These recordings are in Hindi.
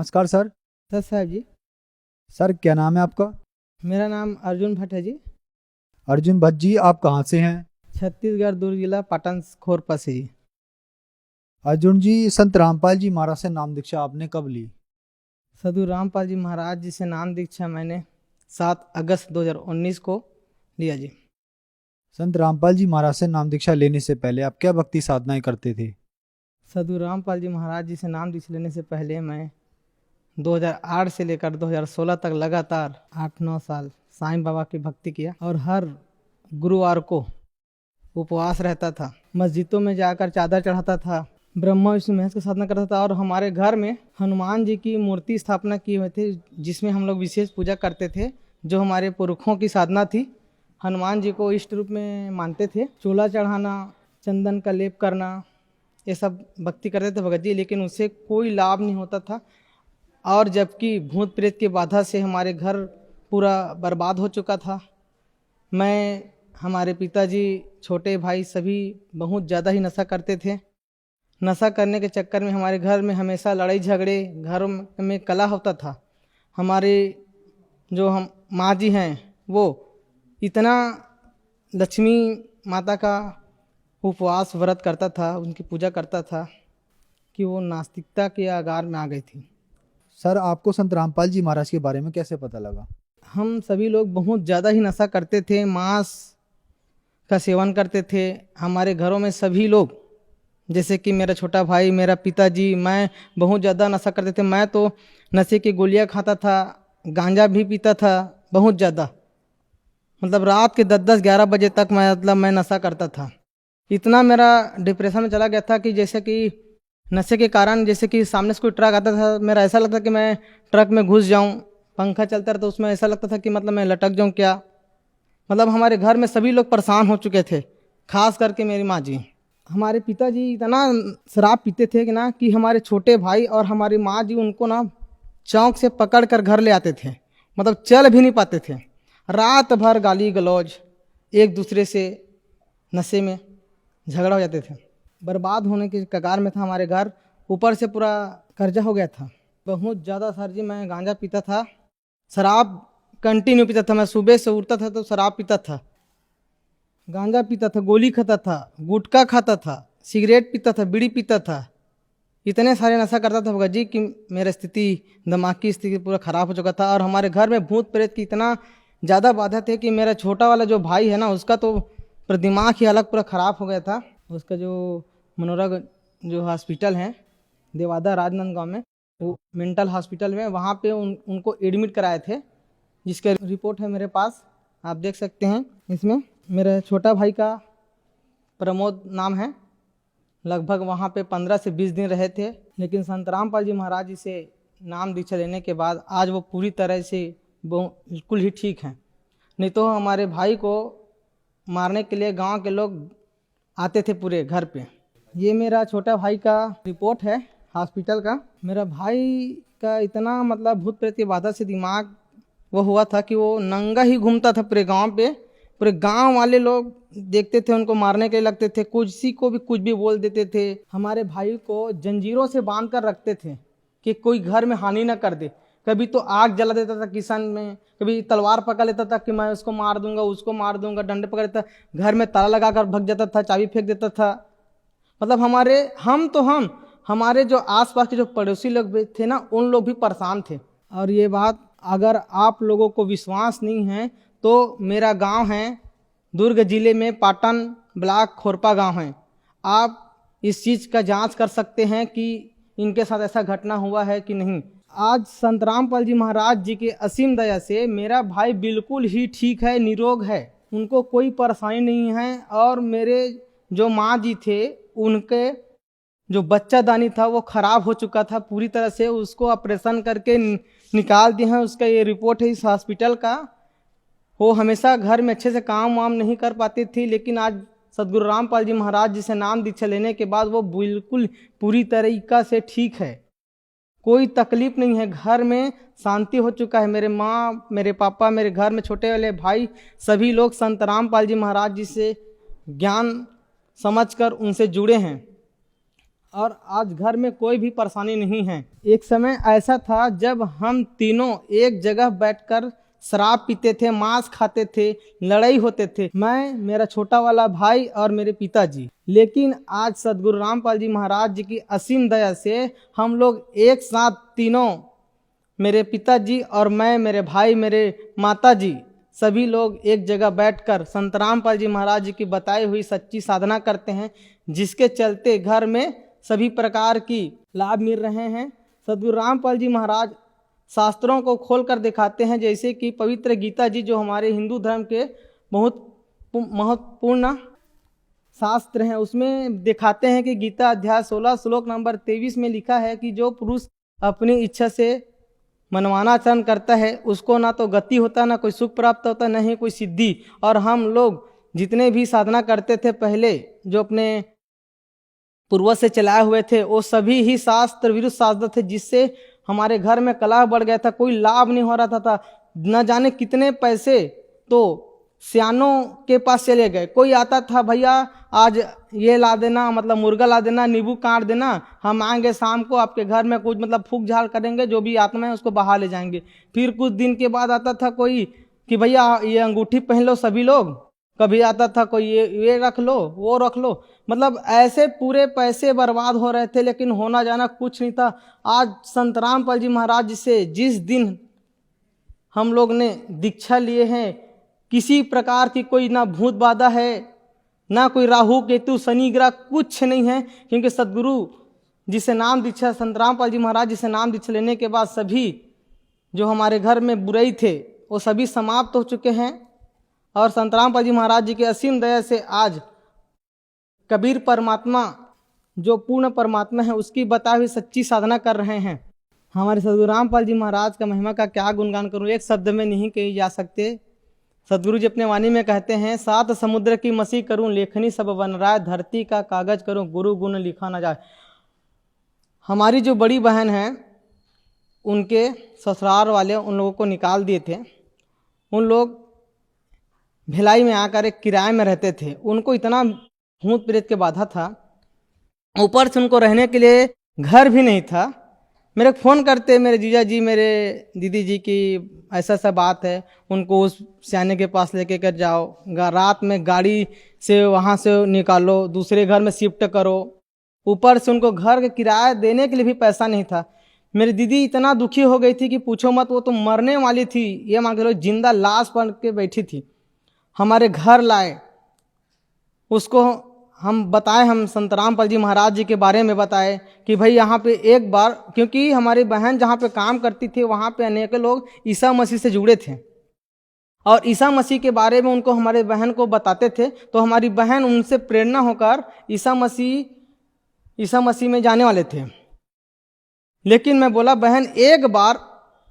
नमस्कार सर। सर साहब जी, सर क्या नाम है आपका? मेरा नाम अर्जुन भट्ट है जी। अर्जुन भट्ट जी, आप कहाँ से हैं? छत्तीसगढ़ दुर्ग जिला पाटन खोरपा से जी। अर्जुन जी, संत रामपाल जी महाराज से नाम दीक्षा आपने कब ली? साधु रामपाल जी महाराज जी से नाम दीक्षा मैंने 7 अगस्त 2019 को लिया जी। संत रामपाल जी महाराज से नाम दीक्षा लेने से पहले आप क्या भक्ति साधनाएं करते थे? साधु रामपाल जी महाराज जी से नाम दीक्षा लेने से पहले मैं 2008 से लेकर 2016 तक लगातार 8-9 साल साईं बाबा की भक्ति किया और हर गुरुवार को उपवास रहता था, मस्जिदों में जाकर चादर चढ़ाता था, ब्रह्मा विष्णु महेश की साधना करता था और हमारे घर में हनुमान जी की मूर्ति स्थापना की हुई थी जिसमें हम लोग विशेष पूजा करते थे। जो हमारे पुरखों की साधना थी, हनुमान जी को इष्ट रूप में मानते थे। चूल्हा चढ़ाना, चंदन का लेप करना, ये सब भक्ति करते थे भगत जी, लेकिन उससे कोई लाभ नहीं होता था। और जबकि भूत प्रेत की बाधा से हमारे घर पूरा बर्बाद हो चुका था। मैं, हमारे पिताजी, छोटे भाई सभी बहुत ज़्यादा ही नशा करते थे। नशा करने के चक्कर में हमारे घर में हमेशा लड़ाई झगड़े, घरों में कलह होता था। हमारे जो हम माँ जी हैं वो इतना लक्ष्मी माता का उपवास व्रत करता था, उनकी पूजा करता था कि वो नास्तिकता के आगार में आ गई थी। सर आपको संत रामपाल जी महाराज के बारे में कैसे पता लगा? हम सभी लोग बहुत ज़्यादा ही नशा करते थे, मांस का सेवन करते थे। हमारे घरों में सभी लोग, जैसे कि मेरा छोटा भाई, मेरा पिताजी, मैं बहुत ज़्यादा नशा करते थे। मैं तो नशे की गोलियां खाता था, गांजा भी पीता था बहुत ज़्यादा। मतलब रात के 10-10-11 बजे तक मैं नशा करता था। इतना मेरा डिप्रेशन में चला गया था कि जैसे कि नशे के कारण, जैसे कि सामने से कोई ट्रक आता था, मेरा ऐसा लगता कि मैं ट्रक में घुस जाऊं। पंखा चलता रहा तो उसमें ऐसा लगता था कि मतलब मैं लटक जाऊं क्या। मतलब हमारे घर में सभी लोग परेशान हो चुके थे, खास करके मेरी माँ जी। हमारे पिताजी इतना शराब पीते थे कि ना कि हमारे छोटे भाई और हमारी माँ जी उनको ना चौक से पकड़ कर घर ले आते थे। मतलब चल भी नहीं पाते थे। रात भर गाली गलौज, एक दूसरे से नशे में झगड़ा हो जाते थे। बर्बाद होने के कगार में था हमारे घर। ऊपर से पूरा कर्जा हो गया था बहुत ज़्यादा। सर जी, मैं गांजा पीता था, शराब कंटिन्यू पीता था। मैं सुबह से उठता था तो शराब पीता था, गांजा पीता था, गोली खाता था, गुटखा खाता था, सिगरेट पीता था, बीड़ी पीता था। इतने सारे नशा करता था भगत जी कि मेरा स्थिति, दिमाग की स्थिति पूरा ख़राब हो चुका था। और हमारे घर में भूत प्रेत की इतना ज़्यादा बाधा थे कि मेरा छोटा वाला जो भाई है ना, उसका तो पूरा दिमाग ही अलग पूरा ख़राब हो गया था। उसका जो मनोरा जो हॉस्पिटल है देवादा राजनांदगांव में, वो मेंटल हॉस्पिटल में, वहाँ पे उनको एडमिट कराए थे, जिसका रिपोर्ट है मेरे पास, आप देख सकते हैं इसमें। मेरे छोटा भाई का प्रमोद नाम है। लगभग वहाँ पे 15 से 20 दिन रहे थे। लेकिन संत रामपाल जी महाराज जी से नाम दीक्षा लेने के बाद आज वो पूरी तरह से बिल्कुल ही ठीक हैं। नहीं तो हमारे भाई को मारने के लिए गांव के लोग आते थे पूरे घर पे। ये मेरा छोटा भाई का रिपोर्ट है हॉस्पिटल का। मेरा भाई का इतना मतलब भूत प्रेत की बाधा से दिमाग वो हुआ था कि वो नंगा ही घूमता था पूरे गांव पे। पूरे गांव वाले लोग देखते थे, उनको मारने के लिए लगते थे, किसी को भी कुछ भी बोल देते थे। हमारे भाई को जंजीरों से बांध कर रखते थे कि कोई घर में हानि ना कर दे। कभी तो आग जला देता था किचन में, कभी तलवार पकड़ लेता था कि मैं उसको मार दूंगा, उसको मार दूंगा, डंडे पकड़ लेता, घर में ताला लगा कर भग जाता था, चाबी फेंक देता था। मतलब हमारे जो आसपास के जो पड़ोसी लोग भी थे ना, उन लोग भी परेशान थे। और ये बात अगर आप लोगों को विश्वास नहीं है तो मेरा गांव है दुर्ग जिले में पाटन ब्लॉक खोरपा गांव है। आप इस चीज़ का जांच कर सकते हैं कि इनके साथ ऐसा घटना हुआ है कि नहीं। आज संत रामपाल जी महाराज जी के असीम दया से मेरा भाई बिल्कुल ही ठीक है, निरोग है, उनको कोई परेशानी नहीं है। और मेरे जो माँ जी थे, उनके जो बच्चादानी था वो खराब हो चुका था पूरी तरह से, उसको ऑपरेशन करके निकाल दिए हैं। उसका ये रिपोर्ट है इस हॉस्पिटल का। वो हमेशा घर में अच्छे से काम वाम नहीं कर पाती थी, लेकिन आज सदगुरु रामपाल जी महाराज जी से नाम दीक्षा लेने के बाद वो बिल्कुल पूरी तरीका से ठीक है। कोई तकलीफ नहीं है, घर में शांति हो चुका है। मेरे माँ, मेरे पापा, मेरे घर में छोटे वाले भाई, सभी लोग संत रामपाल जी महाराज जी से ज्ञान समझकर उनसे जुड़े हैं। और आज घर में कोई भी परेशानी नहीं है। एक समय ऐसा था जब हम तीनों एक जगह बैठकर शराब पीते थे, मांस खाते थे, लड़ाई होते थे, मैं, मेरा छोटा वाला भाई और मेरे पिताजी। लेकिन आज सदगुरु रामपाल जी महाराज जी की असीम दया से हम लोग एक साथ तीनों, मेरे पिताजी और मैं, मेरे भाई, मेरे माताजी, सभी लोग एक जगह बैठकर संत रामपाल जी महाराज जी की बताई हुई सच्ची साधना करते हैं, जिसके चलते घर में सभी प्रकार की लाभ मिल रहे हैं। सदगुरु रामपाल जी महाराज शास्त्रों को खोल कर दिखाते हैं, जैसे कि पवित्र गीता जी जो हमारे हिंदू धर्म के बहुत महत्वपूर्ण शास्त्र हैं, उसमें दिखाते हैं कि गीता अध्याय 16 श्लोक नंबर 23 में लिखा है कि जो पुरुष अपनी इच्छा से मनमानाचरण करता है उसको ना तो गति होता, ना कोई सुख प्राप्त होता, न ही कोई सिद्धि। और हम लोग जितने भी साधना करते थे पहले, जो अपने पूर्वज से चलाए हुए थे, वो सभी ही शास्त्र विरुद्ध शास्त्र थे, जिससे हमारे घर में कलह बढ़ गया था, कोई लाभ नहीं हो रहा था। न जाने कितने पैसे तो सियानों के पास चले गए। कोई आता था, भैया आज ये ला देना, मतलब मुर्गा ला देना, नींबू काट देना, हम आएंगे शाम को आपके घर में, कुछ मतलब फूक झाड़ करेंगे, जो भी आत्मा है उसको बहा ले जाएंगे। फिर कुछ दिन के बाद आता था कोई कि भैया ये अंगूठी पहन लो सभी लोग। कभी आता था कोई ये रख लो, वो रख लो। मतलब ऐसे पूरे पैसे बर्बाद हो रहे थे, लेकिन होना जाना कुछ नहीं था। आज संत रामपाल जी महाराज जी से जिस दिन हम लोग ने दीक्षा लिए हैं, किसी प्रकार की कोई ना भूत बाधा है, ना कोई राहु केतु शनि ग्रह, कुछ नहीं है। क्योंकि सदगुरु जिसे नाम दीक्षा, संत रामपाल जी महाराज जिसे नाम दीक्षा लेने के बाद सभी जो हमारे घर में बुराई थे वो सभी समाप्त हो चुके हैं। और संत रामपाल जी महाराज जी के असीम दया से आज कबीर परमात्मा जो पूर्ण परमात्मा है उसकी बताई हुई सच्ची साधना कर रहे हैं। हमारे सदगुरु रामपाल जी महाराज का महिमा का क्या गुणगान करूं, एक शब्द में नहीं कही जा सकते। सदगुरु जी अपने वाणी में कहते हैं, सात समुद्र की मसी करूं, लेखनी सब बन राय, धरती का कागज करूं, गुरु गुण लिखा ना जाए। हमारी जो बड़ी बहन है, उनके ससुराल वाले उन लोगों को निकाल दिए थे। उन लोग भिलाई में आकर एक किराए में रहते थे। उनको इतना भूत प्रेत के बाधा था, ऊपर से उनको रहने के लिए घर भी नहीं था। मेरे फ़ोन करते, मेरे जीजा जी, मेरे दीदी जी की ऐसा सा बात है, उनको उस सियाने के पास लेके कर जाओ, रात में गाड़ी से वहाँ से निकालो, दूसरे घर में शिफ्ट करो। ऊपर से उनको घर का किराया देने के लिए भी पैसा नहीं था। मेरी दीदी इतना दुखी हो गई थी कि पूछो मत, वो तो मरने वाली थी, ये मान के लो जिंदा लाश बन के बैठी थी। हमारे घर लाए उसको, हम बताए, हम संत रामपाल जी महाराज जी के बारे में बताए कि भाई यहाँ पे एक बार, क्योंकि हमारी बहन जहाँ पे काम करती थी वहाँ पे अनेक लोग ईसा मसीह से जुड़े थे और ईसा मसीह के बारे में उनको हमारे बहन को बताते थे। तो हमारी बहन उनसे प्रेरणा होकर ईसा मसीह में जाने वाले थे। लेकिन मैं बोला, बहन एक बार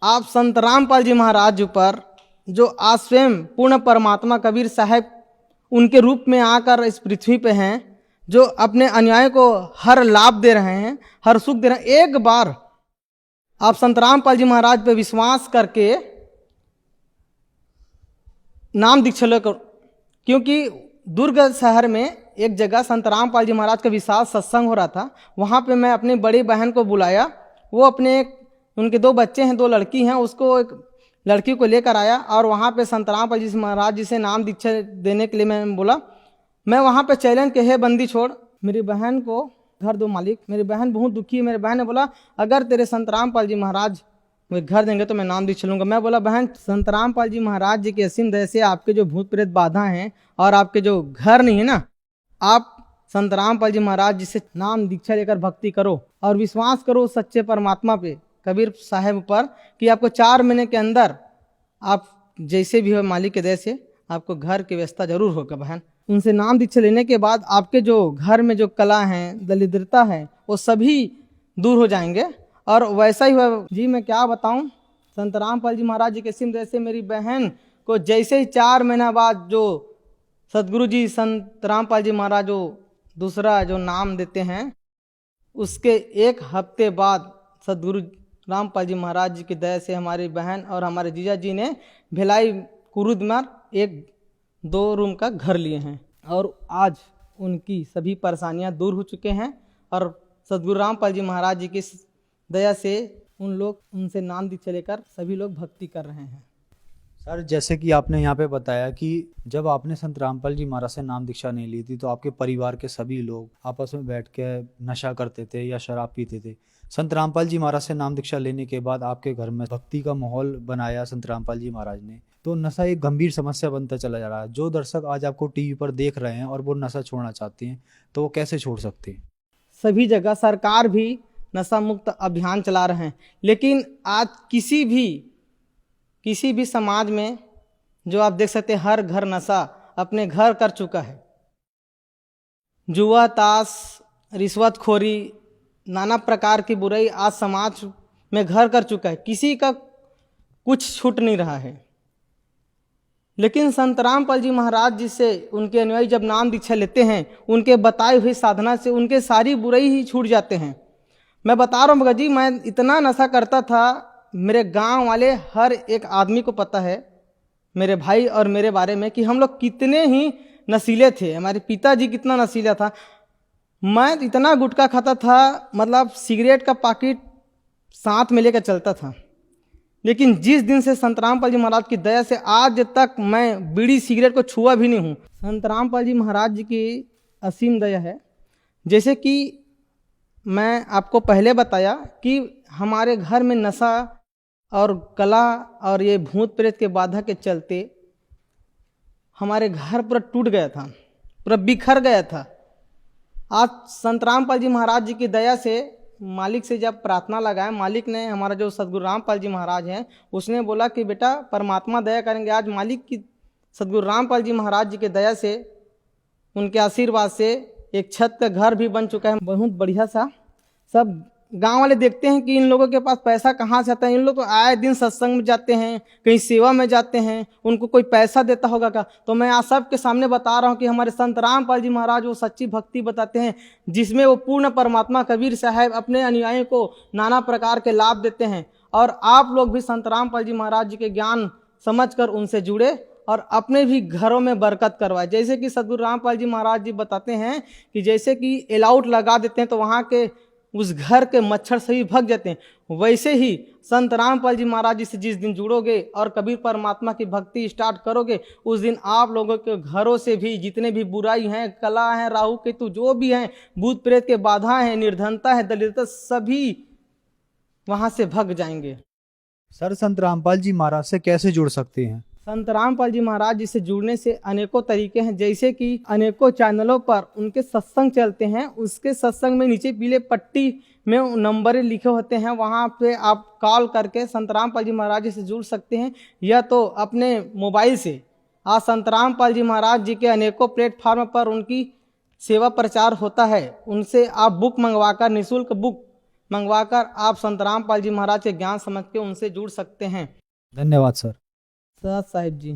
आप संत रामपाल जी महाराज पर, जो आज स्वयं पूर्ण परमात्मा कबीर साहब उनके रूप में आकर इस पृथ्वी पे हैं, जो अपने अनुयायी को हर लाभ दे रहे हैं, हर सुख दे रहे हैं, एक बार आप संत रामपाल जी महाराज पे विश्वास करके नाम दीक्षा लो। क्योंकि दुर्ग शहर में एक जगह संत रामपाल जी महाराज का विशाल सत्संग हो रहा था। वहाँ पे मैं अपनी बड़ी बहन को बुलाया, वो अपने उनके 2 बच्चे हैं, 2 लड़की हैं, उसको एक लड़की को लेकर आया और वहाँ पे संत रामपाल जी महाराज जी से नाम दीक्षा देने के लिए मैं बोला। मैं वहाँ पे चैलेंज के, हे बंदी छोड़, मेरी बहन को घर दो मालिक। मेरी बहन बहुत दुखी है। मेरी बहन ने बोला, अगर तेरे संत रामपाल जी महाराज मुझे घर देंगे तो मैं नाम दीक्षा लूँगा। मैं बोला, बहन संत रामपाल जी महाराज जी के असीम दया से आपके जो भूत प्रेत बाधा हैं और आपके जो घर नहीं है ना, आप संत रामपाल जी महाराज जी से नाम दीक्षा लेकर भक्ति करो और विश्वास करो सच्चे परमात्मा पे, कबीर साहब पर, कि आपको 4 महीने के अंदर आप जैसे भी हो मालिक के दया से आपको घर की व्यवस्था जरूर होगा। बहन उनसे नाम दीक्षा लेने के बाद आपके जो घर में जो कला है, दरिद्रता है, वो सभी दूर हो जाएंगे। और वैसा ही हुआ जी। मैं क्या बताऊं, संत रामपाल जी महाराज जी के सिम जैसे मेरी बहन को जैसे ही 4 महीना बाद जो सदगुरु जी संत रामपाल जी महाराज जो दूसरा जो नाम देते हैं, उसके 1 हफ्ते बाद सदगुरु रामपाल जी महाराज जी की दया से हमारी बहन और हमारे जीजा जी ने भिलाई कुरुद में एक 2 रूम का घर लिए हैं और आज उनकी सभी परेशानियां दूर हो चुके हैं और सदगुरु रामपाल जी महाराज जी की दया से उन लोग उनसे नाम दीक्षा लेकर सभी लोग भक्ति कर रहे हैं। सर, जैसे कि आपने यहाँ पे बताया कि जब आपने संत रामपाल जी महाराज से नाम दीक्षा नहीं ली थी तो आपके परिवार के सभी लोग आपस में बैठ के नशा करते थे या शराब पीते थे। संत रामपाल जी महाराज से नाम दीक्षा लेने के बाद आपके घर में भक्ति का माहौल बनाया संत रामपाल जी महाराज ने, तो नशा एक गंभीर समस्या बनता चला जा रहा है। जो दर्शक आज आपको टीवी पर देख रहे हैं और वो नशा छोड़ना चाहते हैं तो वो कैसे छोड़ सकते हैं? सभी जगह सरकार भी नशा मुक्त अभियान चला रहे हैं, लेकिन आज किसी भी समाज में जो आप देख सकते हैं हर घर नशा अपने घर कर चुका है। जुआ, ताश, रिश्वतखोरी, नाना प्रकार की बुराई आज समाज में घर कर चुका है। किसी का कुछ छूट नहीं रहा है। लेकिन संत रामपाल जी महाराज जी से उनके अनुयायी जब नाम दीक्षा लेते हैं, उनके बताए हुए साधना से उनके सारी बुराई ही छूट जाते हैं। मैं बता रहा हूँ भगत जी, मैं इतना नशा करता था, मेरे गांव वाले हर एक आदमी को पता है, मेरे भाई और मेरे बारे में, कि हम लोग कितने ही नशीले थे। हमारे पिताजी कितना नशीला था। मैं इतना गुटखा खाता था, मतलब सिगरेट का पैकेट साथ में लेकर चलता था। लेकिन जिस दिन से संत रामपाल जी महाराज की दया से आज तक मैं बीड़ी सिगरेट को छुआ भी नहीं हूँ। संत रामपाल जी महाराज जी की असीम दया है। जैसे कि मैं आपको पहले बताया कि हमारे घर में नशा और कला और ये भूत प्रेत के बाधा के चलते हमारे घर पूरा टूट गया था, पूरा बिखर गया था। आज संत रामपाल जी महाराज जी की दया से मालिक से जब प्रार्थना लगाए, मालिक ने, हमारा जो सदगुरु रामपाल जी महाराज हैं, उसने बोला कि बेटा परमात्मा दया करेंगे। आज मालिक की, सदगुरु रामपाल जी महाराज जी के दया से, उनके आशीर्वाद से एक छत का घर भी बन चुका है, बहुत बढ़िया सा। सब गांव वाले देखते हैं कि इन लोगों के पास पैसा कहाँ से आता है। इन लोग तो आए दिन सत्संग में जाते हैं, कहीं सेवा में जाते हैं, उनको कोई पैसा देता होगा क्या? तो मैं आज सबके सामने बता रहा हूँ कि हमारे संत रामपाल जी महाराज वो सच्ची भक्ति बताते हैं, जिसमें वो पूर्ण परमात्मा कबीर साहब अपने अनुयायियों को नाना प्रकार के लाभ देते हैं। और आप लोग भी संत रामपाल जी महाराज जी के ज्ञान समझकर उनसे जुड़े और अपने भी घरों में बरकत करवाए। जैसे कि सदगुरु रामपाल जी महाराज जी बताते हैं कि जैसे कि अलाउट लगा देते हैं तो वहाँ के उस घर के मच्छर सभी भाग जाते हैं, वैसे ही संत रामपाल जी महाराज जी से जिस दिन जुड़ोगे और कबीर परमात्मा की भक्ति स्टार्ट करोगे, उस दिन आप लोगों के घरों से भी जितने भी बुराई हैं, कला हैं, राहु केतु जो भी हैं, भूत प्रेत के बाधा हैं, निर्धनता है, दरिद्रता, सभी वहां से भाग जाएंगे। सर, संत रामपाल जी महाराज से कैसे जुड़ सकते हैं? संत रामपाल जी महाराज जी से जुड़ने से अनेकों तरीके हैं। जैसे कि अनेकों चैनलों पर उनके सत्संग चलते हैं, उसके सत्संग में नीचे पीले पट्टी में नंबर लिखे होते हैं, वहाँ पे आप कॉल करके संत रामपाल जी महाराज जी से जुड़ सकते हैं, या तो अपने मोबाइल से। आज संत रामपाल जी महाराज जी के अनेकों प्लेटफार्म पर उनकी सेवा प्रचार होता है, उनसे आप बुक मंगवाकर, निःशुल्क बुक मंगवाकर आप संत रामपाल जी महाराज के ज्ञान समझ के उनसे जुड़ सकते हैं। धन्यवाद सर। साहब जी।